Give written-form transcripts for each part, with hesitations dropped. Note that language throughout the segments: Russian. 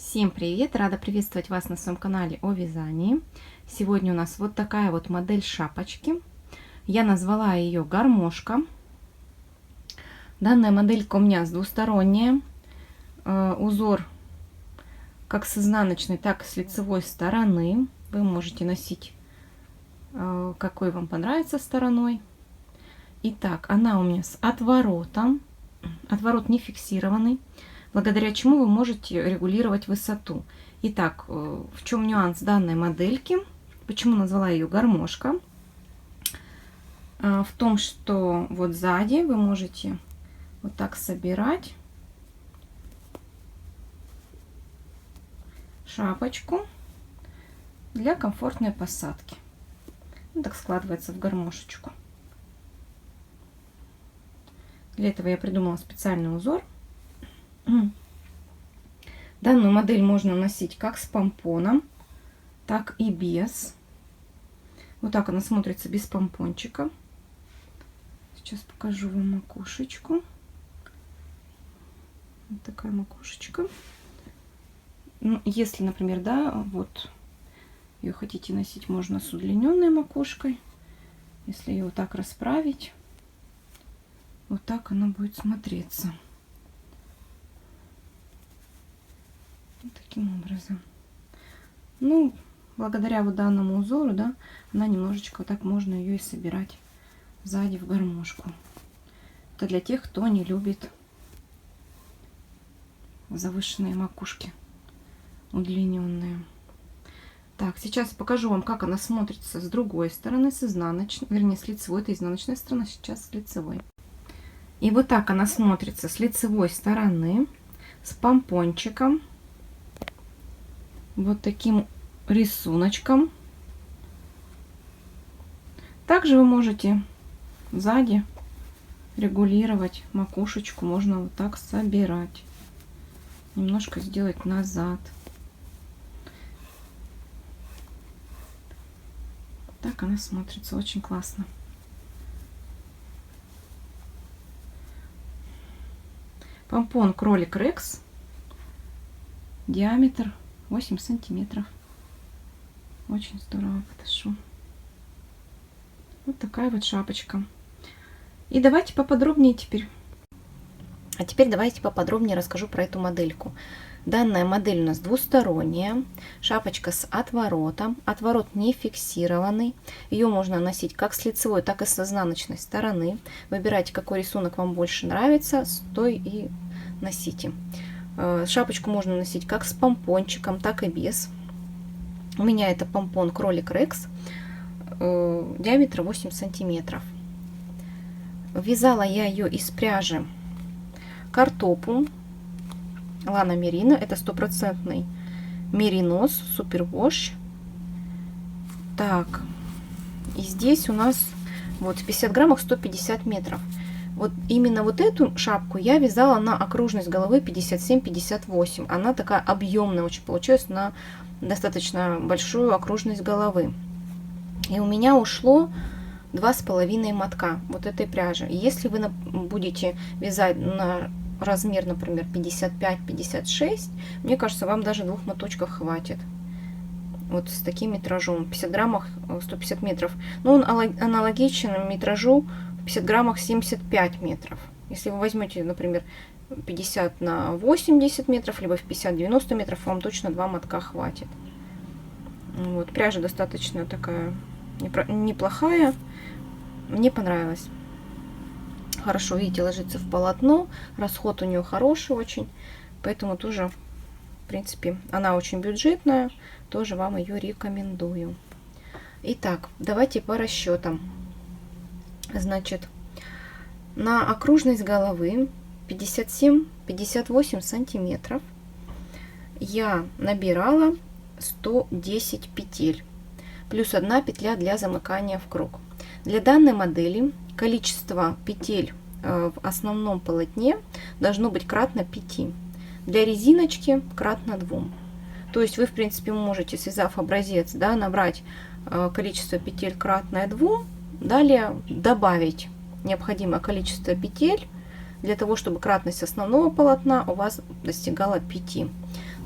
Всем привет! Рада приветствовать вас на своем канале о вязании. Сегодня у нас вот такая вот модель шапочки. Я назвала ее гармошка. Данная моделька у меня двусторонняя. Узор как с изнаночной, так и с лицевой стороны. Вы можете носить какой вам понравится стороной. Итак, она у меня с отворотом. Отворот не фиксированный, благодаря чему вы можете регулировать высоту. Итак, в чем нюанс данной модельки? Почему назвала ее гармошка? В том, что вот сзади вы можете вот так собирать шапочку для комфортной посадки. Вот так складывается в гармошечку. Для этого я придумала специальный узор. Данную модель можно носить как с помпоном, так и без. Вот так она смотрится без помпончика. Сейчас покажу вам макушечку. Вот такая макушечка. Ну, если, например, да, вот ее хотите носить, можно с удлиненной макушкой. Если ее вот так расправить, вот так она будет смотреться. Вот таким образом. Ну, благодаря вот данному узору, да, она немножечко вот так можно ее и собирать сзади в гармошку. Это для тех, кто не любит завышенные макушки, удлиненные. Так, сейчас покажу вам, как она смотрится с другой стороны, с изнаночной, вернее, с лицевой. Это изнаночная сторона, сейчас с лицевой. И вот так она смотрится с лицевой стороны, с помпончиком, вот таким рисуночком. Также вы можете сзади регулировать макушечку, можно вот так собирать, немножко сделать назад. Так она смотрится очень классно. Помпон кролик Рекс, диаметр 8 сантиметров. Очень здорово подошел. Вот такая вот шапочка. И давайте поподробнее теперь. А теперь давайте поподробнее расскажу про эту модельку. Данная модель у нас двусторонняя. Шапочка с отворотом. Отворот не фиксированный. Ее можно носить как с лицевой, так и с изнаночной стороны. Выбирайте, какой рисунок вам больше нравится, с той и носите. Шапочку можно носить как с помпончиком, так и без. У меня это помпон кролик Рекс, диаметра 8 сантиметров. Вязала я ее из пряжи Картопу Лана Мерино. Это стопроцентный меринос супервош. Так, и здесь у нас вот в 50 граммах 150 метров. Вот именно вот эту шапку я вязала на окружность головы 57-58. Она такая объемная очень получилась, на достаточно большую окружность головы. И у меня ушло 2,5 мотка вот этой пряжи. Если вы будете вязать на размер, например, 55-56, мне кажется, вам даже 2 моточков хватит. Вот с таким метражом. В 50 граммах 150 метров. Но он аналогичен метражу в 50 граммах 75 метров. Если вы возьмете, например, 50 на 80 метров, либо в 50-90 метров, вам точно 2 мотка хватит. Вот, пряжа достаточно такая неплохая. Мне понравилось. Хорошо, видите, ложится в полотно. Расход у нее хороший очень. Поэтому тоже, в принципе, она очень бюджетная. Тоже вам ее рекомендую. Итак, давайте по расчетам. Значит, на окружность головы 57-58 сантиметров я набирала 110 петель. Плюс 1 петля для замыкания в круг. Для данной модели количество петель в основном полотне должно быть кратно 5. Для резиночки кратно 2. То есть вы, в принципе, можете, связав образец, да, набрать количество петель кратное 2, далее добавить необходимое количество петель для того, чтобы кратность основного полотна у вас достигала 5.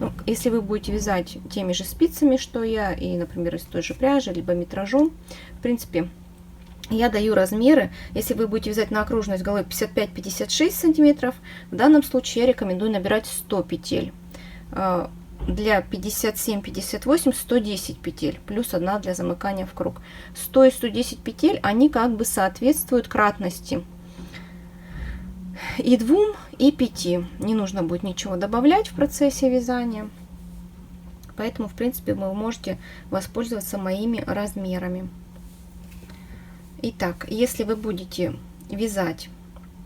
Ну, если вы будете вязать теми же спицами, что я, и, например, из той же пряжи, либо метражом, в принципе, я даю размеры. Если вы будете вязать на окружность головы 55-56 сантиметров, в данном случае я рекомендую набирать 100 петель. Для 57-58 110 петель, плюс 1 для замыкания в круг. 100 и 110 петель, они как бы соответствуют кратности и 2, и 5. Не нужно будет ничего добавлять в процессе вязания. Поэтому, в принципе, вы можете воспользоваться моими размерами. Итак, если вы будете вязать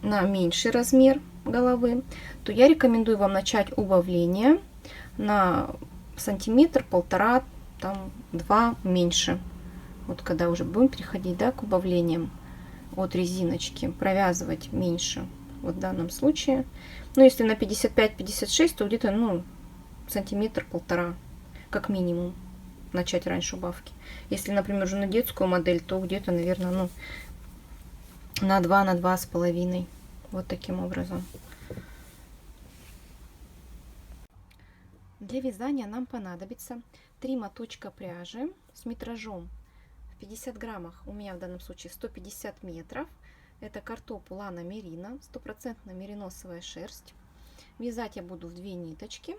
на меньший размер головы, то я рекомендую вам начать убавление на сантиметр, полтора, там 2 меньше. Вот когда уже будем переходить, да, к убавлениям от резиночки, провязывать меньше. Вот в данном случае. Ну, если на 55-56, то где-то, ну, сантиметр-полтора, как минимум, начать раньше убавки. Если, например, уже на детскую модель, то где-то, наверное, ну, на 2, на 2,5. Вот таким образом. Для вязания нам понадобится 3 моточка пряжи с метражом в 50 граммах. У меня в данном случае 150 метров. Это картоп Лана Мерина, 100% мериносовая шерсть. Вязать я буду в 2 ниточки.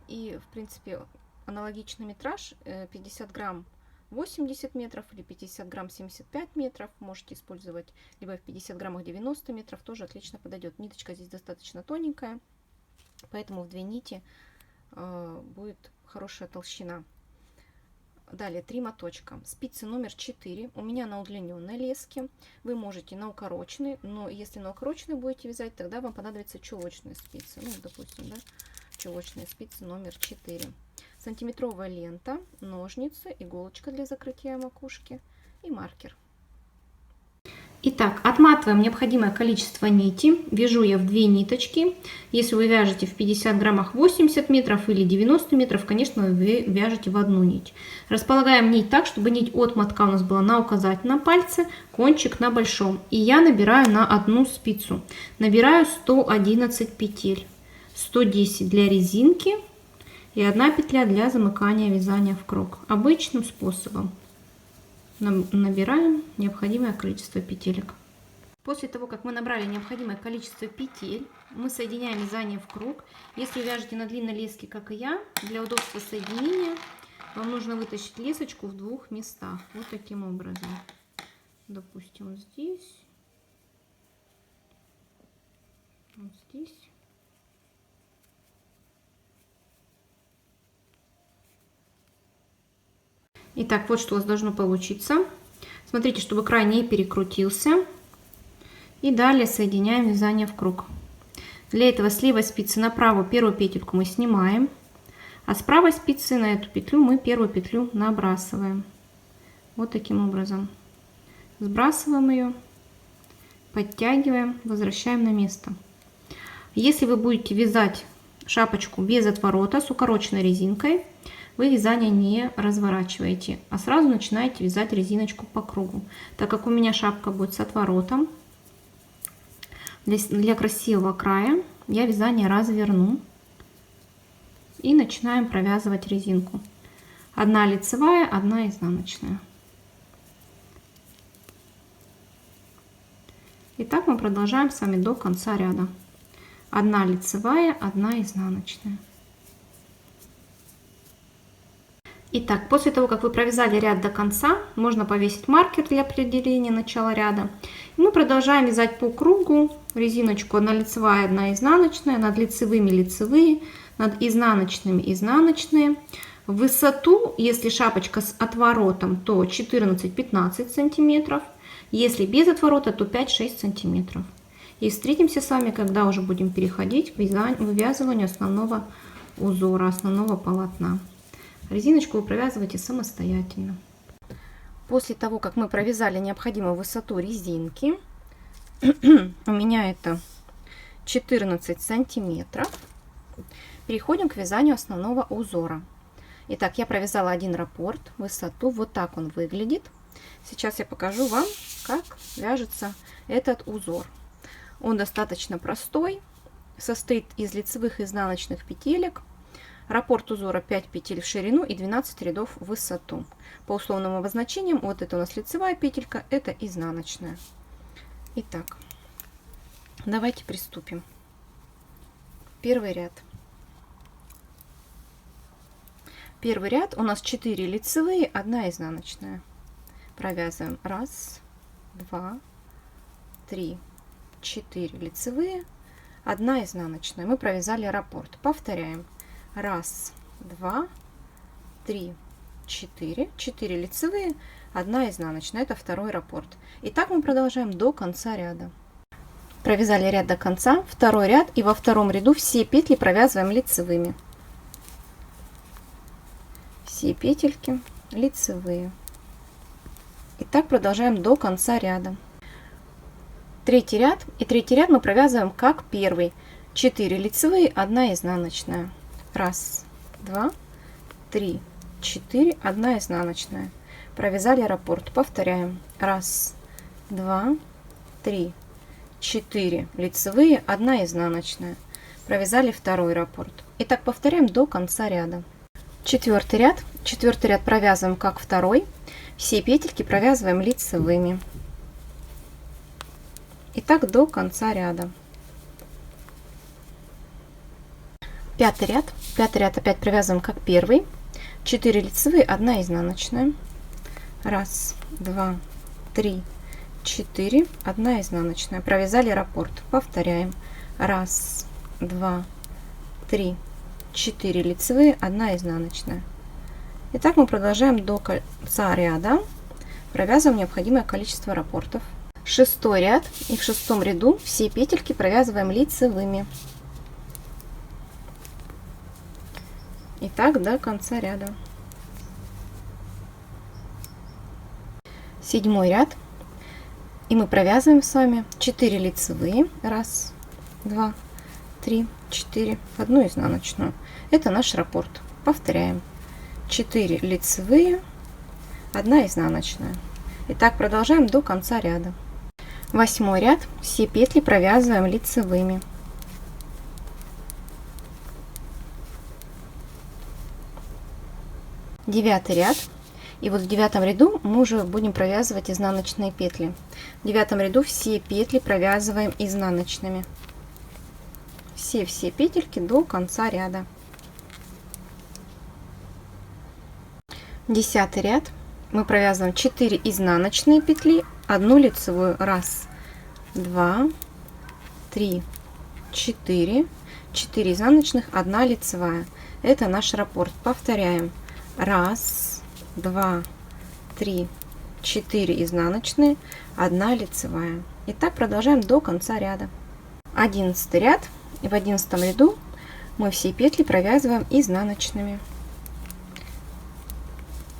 И, в принципе, аналогичный метраж 50 грамм 80 метров или 50 грамм 75 метров. Можете использовать либо в 50 граммах 90 метров, тоже отлично подойдет. Ниточка здесь достаточно тоненькая, поэтому в 2 нити будет хорошая толщина. Далее 3 моточка. Спицы номер 4 у меня на удлиненной леске. Вы можете на укороченной, но если на укороченной будете вязать, тогда вам понадобятся чулочные спицы. Ну, допустим, да, чулочные спицы номер 4. Сантиметровая лента, ножницы, иголочка для закрытия макушки и маркер. Итак, отматываем необходимое количество нити. Вяжу я в 2 ниточки. Если вы вяжете в 50 граммах 80 метров или 90 метров, конечно, вы вяжете в 1 нить. Располагаем нить так, чтобы нить от мотка у нас была на указательном пальце, кончик на большом. И я набираю на 1 спицу. Набираю 111 петель. 110 для резинки и 1 петля для замыкания вязания в круг. Обычным способом. Набираем необходимое количество петелек. После того, как мы набрали необходимое количество петель, мы соединяем вязание в круг. Если вяжете на длинной леске, как и я, для удобства соединения вам нужно вытащить лесочку в 2 местах. Вот таким образом. Допустим, вот здесь. Вот здесь. Итак, вот что у вас должно получиться. Смотрите, чтобы край не перекрутился. И далее соединяем вязание в круг. Для этого с левой спицы на правую первую петельку мы снимаем, а с правой спицы на эту петлю мы первую петлю набрасываем. Вот таким образом. Сбрасываем ее, подтягиваем, возвращаем на место. Если вы будете вязать шапочку без отворота с укороченной резинкой, вы вязание не разворачиваете, а сразу начинаете вязать резиночку по кругу. Так как у меня шапка будет с отворотом, для красивого края я вязание разверну и начинаем провязывать резинку. 1 лицевая, 1 изнаночная. И так мы продолжаем с вами до конца ряда. 1 лицевая, 1 изнаночная. Итак, после того, как вы провязали ряд до конца, можно повесить маркер для определения начала ряда. И мы продолжаем вязать по кругу резиночку 1 лицевая, 1 изнаночная, над лицевыми лицевые, над изнаночными изнаночные. В высоту, если шапочка с отворотом, то 14-15 сантиметров, если без отворота, то 5-6 сантиметров. И встретимся с вами, когда уже будем переходить к вывязыванию основного узора, основного полотна. Резиночку вы провязываете самостоятельно. После того, как мы провязали необходимую высоту резинки, у меня это 14 сантиметров, переходим к вязанию основного узора. Итак, я провязала 1 раппорт, высоту, вот так он выглядит. Сейчас я покажу вам, как вяжется этот узор. Он достаточно простой, состоит из лицевых и изнаночных петелек. Раппорт узора 5 петель в ширину и 12 рядов в высоту. По условным обозначениям, вот это у нас лицевая петелька, это изнаночная. Итак, давайте приступим. Первый ряд. Первый ряд у нас 4 лицевые, 1 изнаночная. Провязываем 1, 2, 3, 4 лицевые, 1 изнаночная. Мы провязали раппорт. Повторяем. 1, 2, 3, 4. 4 лицевые, 1 изнаночная. Это второй раппорт. И так мы продолжаем до конца ряда. Провязали ряд до конца, второй ряд, и во втором ряду все петли провязываем лицевыми. Все петельки лицевые. И так продолжаем до конца ряда. Третий ряд. И третий ряд мы провязываем как первый. 4 лицевые, 1 изнаночная. 1, 2, 3, 4, 1 изнаночная. Провязали раппорт. Повторяем. 1, 2, 3, 4 лицевые, 1 изнаночная. Провязали второй раппорт. И так повторяем до конца ряда. Четвертый ряд. Четвертый ряд провязываем как второй. Все петельки провязываем лицевыми. И так до конца ряда. Пятый ряд. Пятый ряд опять провязываем как первый. 4 лицевые, 1 изнаночная. 1, 2, 3, 4, 1 изнаночная. Провязали раппорт. Повторяем. 1, 2, 3, 4 лицевые, 1 изнаночная. И так мы продолжаем до конца ряда. Провязываем необходимое количество раппортов. Шестой ряд. И в шестом ряду все петельки провязываем лицевыми. И так до конца ряда. Седьмой ряд. И мы провязываем с вами 4 лицевые. 1, 2, 3, 4, 1 изнаночную. Это наш раппорт. Повторяем. 4 лицевые, 1 изнаночная. И так продолжаем до конца ряда. Восьмой ряд. Все петли провязываем лицевыми. Девятый ряд. И вот в девятом ряду мы уже будем провязывать изнаночные петли. В девятом ряду все петли провязываем изнаночными. Все петельки до конца ряда. Десятый ряд. Мы провязываем 4 изнаночные петли, 1 лицевую. 1, 2, 3, 4. 4 изнаночных, 1 лицевая. Это наш раппорт. Повторяем. 1, 2, 3, 4 изнаночные, 1 лицевая. И так продолжаем до конца ряда. 11 ряд. И в 11 ряду мы все петли провязываем изнаночными.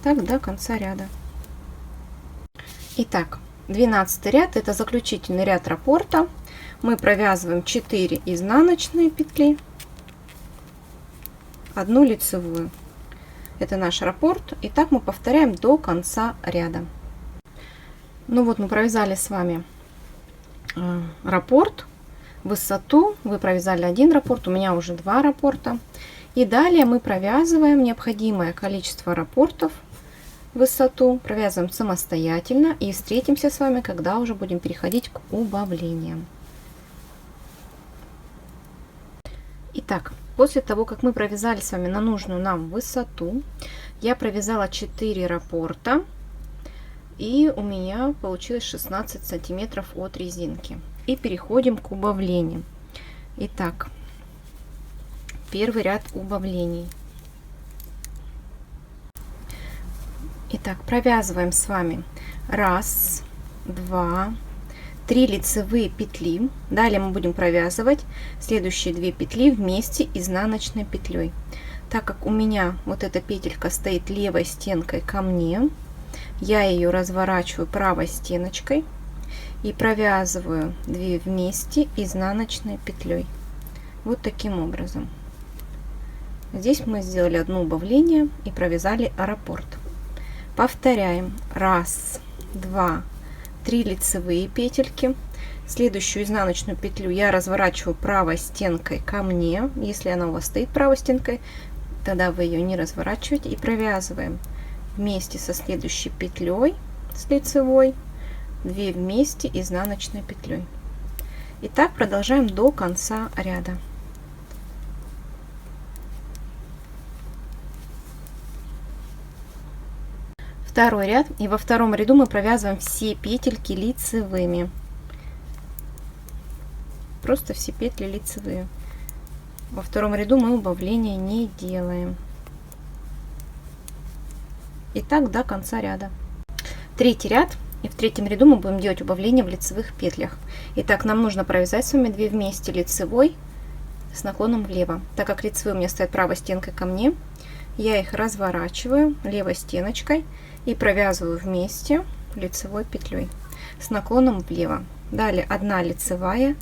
Так до конца ряда. Итак, 12 ряд, это заключительный ряд раппорта. Мы провязываем 4 изнаночные петли, 1 лицевую. Это наш раппорт. И так мы повторяем до конца ряда. Ну вот мы провязали с вами раппорт, высоту. Вы провязали 1 раппорт, у меня уже 2 раппорта. И далее мы провязываем необходимое количество раппортов, высоту, провязываем самостоятельно. И встретимся с вами, когда уже будем переходить к убавлениям. Итак, после того, как мы провязали с вами на нужную нам высоту, я провязала 4 раппорта. И у меня получилось 16 сантиметров от резинки. И переходим к убавлениям. Итак, первый ряд убавлений. Итак, провязываем с вами 1, 2, 3 лицевые петли. Далее мы будем провязывать следующие 2 петли вместе изнаночной петлей. Так как у меня вот эта петелька стоит левой стенкой ко мне, я ее разворачиваю правой стеночкой и провязываю 2 вместе изнаночной петлей. Вот таким образом. Здесь мы сделали одно убавление и провязали раппорт. Повторяем. 1, 2, 3 лицевые петельки. Следующую изнаночную петлю я разворачиваю правой стенкой ко мне. Если она у вас стоит правой стенкой, тогда вы ее не разворачиваете и провязываем вместе со следующей петлей, с лицевой, 2 вместе изнаночной петлей. И так продолжаем до конца ряда. Второй ряд, и во втором ряду мы провязываем все петельки лицевыми. Просто все петли лицевые. Во втором ряду мы убавления не делаем. И так до конца ряда. Третий ряд, и в третьем ряду мы будем делать убавление в лицевых петлях. Итак, нам нужно провязать с вами 2 вместе лицевой с наклоном влево. Так как лицевые у меня стоят правой стенкой ко мне, я их разворачиваю левой стеночкой и провязываю вместе лицевой петлей с наклоном влево. Далее 1 лицевая,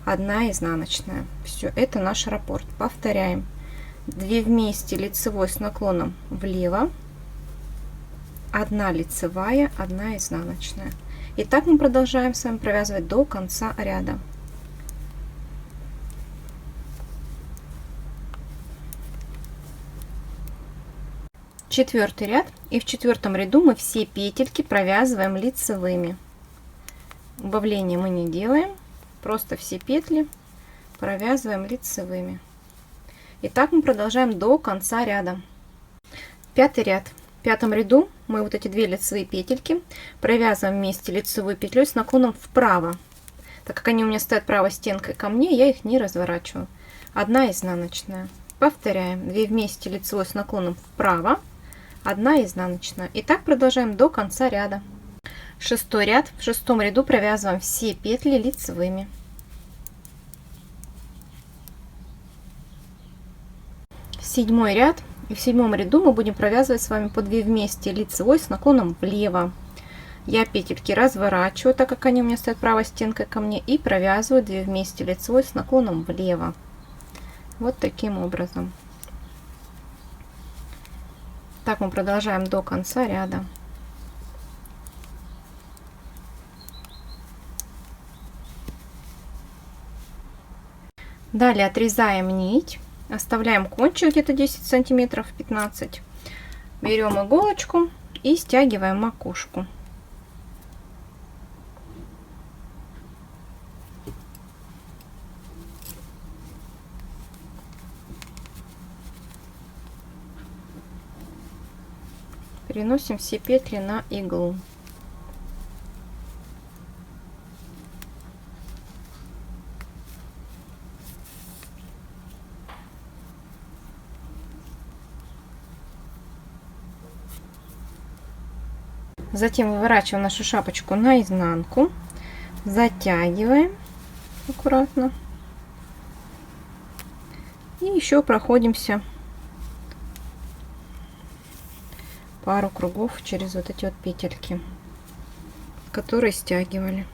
1 изнаночная. Все, это наш раппорт. Повторяем. 2 вместе лицевой с наклоном влево, 1 лицевая, 1 изнаночная. И так мы продолжаем с вами провязывать до конца ряда. Четвертый ряд, и в четвертом ряду мы все петельки провязываем лицевыми. Убавления мы не делаем, просто все петли провязываем лицевыми. И так мы продолжаем до конца ряда. Пятый ряд. В пятом ряду мы вот эти 2 лицевые петельки провязываем вместе лицевой петлей с наклоном вправо. Так как они у меня стоят правой стенкой ко мне, я их не разворачиваю. 1 изнаночная. Повторяем. 2 вместе лицевой с наклоном вправо, 1 изнаночная. И так продолжаем до конца ряда. Шестой ряд. В шестом ряду провязываем все петли лицевыми. Седьмой ряд. И в седьмом ряду мы будем провязывать с вами по 2 вместе лицевой с наклоном влево. Я петельки разворачиваю, так как они у меня стоят правой стенкой ко мне, и провязываю 2 вместе лицевой с наклоном влево. Вот таким образом. Так мы продолжаем до конца ряда. Далее отрезаем нить, оставляем кончик где-то 10 сантиметров, 15. Берем иголочку и стягиваем макушку. Переносим все петли на иглу. Затем выворачиваем нашу шапочку наизнанку, затягиваем аккуратно и еще проходимся пару кругов через вот эти вот петельки, которые стягивали.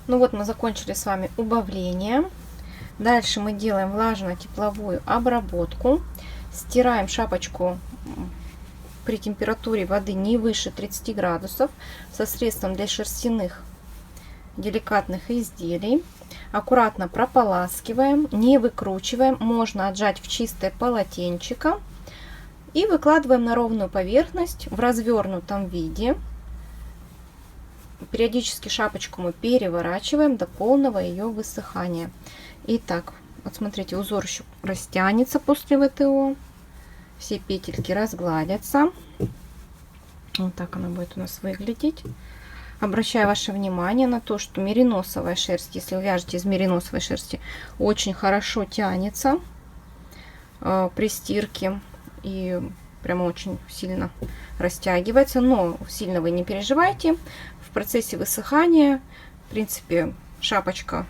Ну вот мы закончили с вами убавление. Дальше мы делаем влажно-тепловую обработку. Стираем шапочку при температуре воды не выше 30 градусов со средством для шерстяных деликатных изделий. Аккуратно прополаскиваем, не выкручиваем. Можно отжать в чистое полотенчико. И выкладываем на ровную поверхность в развернутом виде. Периодически шапочку мы переворачиваем до полного ее высыхания. Итак, вот смотрите, узор еще растянется после ВТО. Все петельки разгладятся. Вот так она будет у нас выглядеть. Обращаю ваше внимание на то, что мериносовая шерсть, если вы вяжете из мериносовой шерсти, очень хорошо тянется при стирке и прямо очень сильно растягивается. Но сильно вы не переживайте. В процессе высыхания, в принципе, шапочка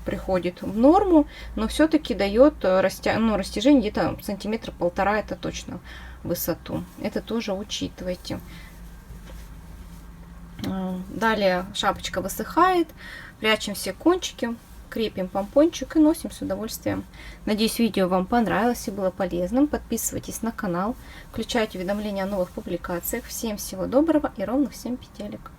приходит в норму, но все-таки дает растяжение где-то сантиметра 1,5, это точно в высоту. Это тоже учитывайте. Далее шапочка высыхает, прячем все кончики, крепим помпончик и носим с удовольствием. Надеюсь, видео вам понравилось и было полезным. Подписывайтесь на канал, включайте уведомления о новых публикациях. Всем всего доброго и ровных 7 петелек.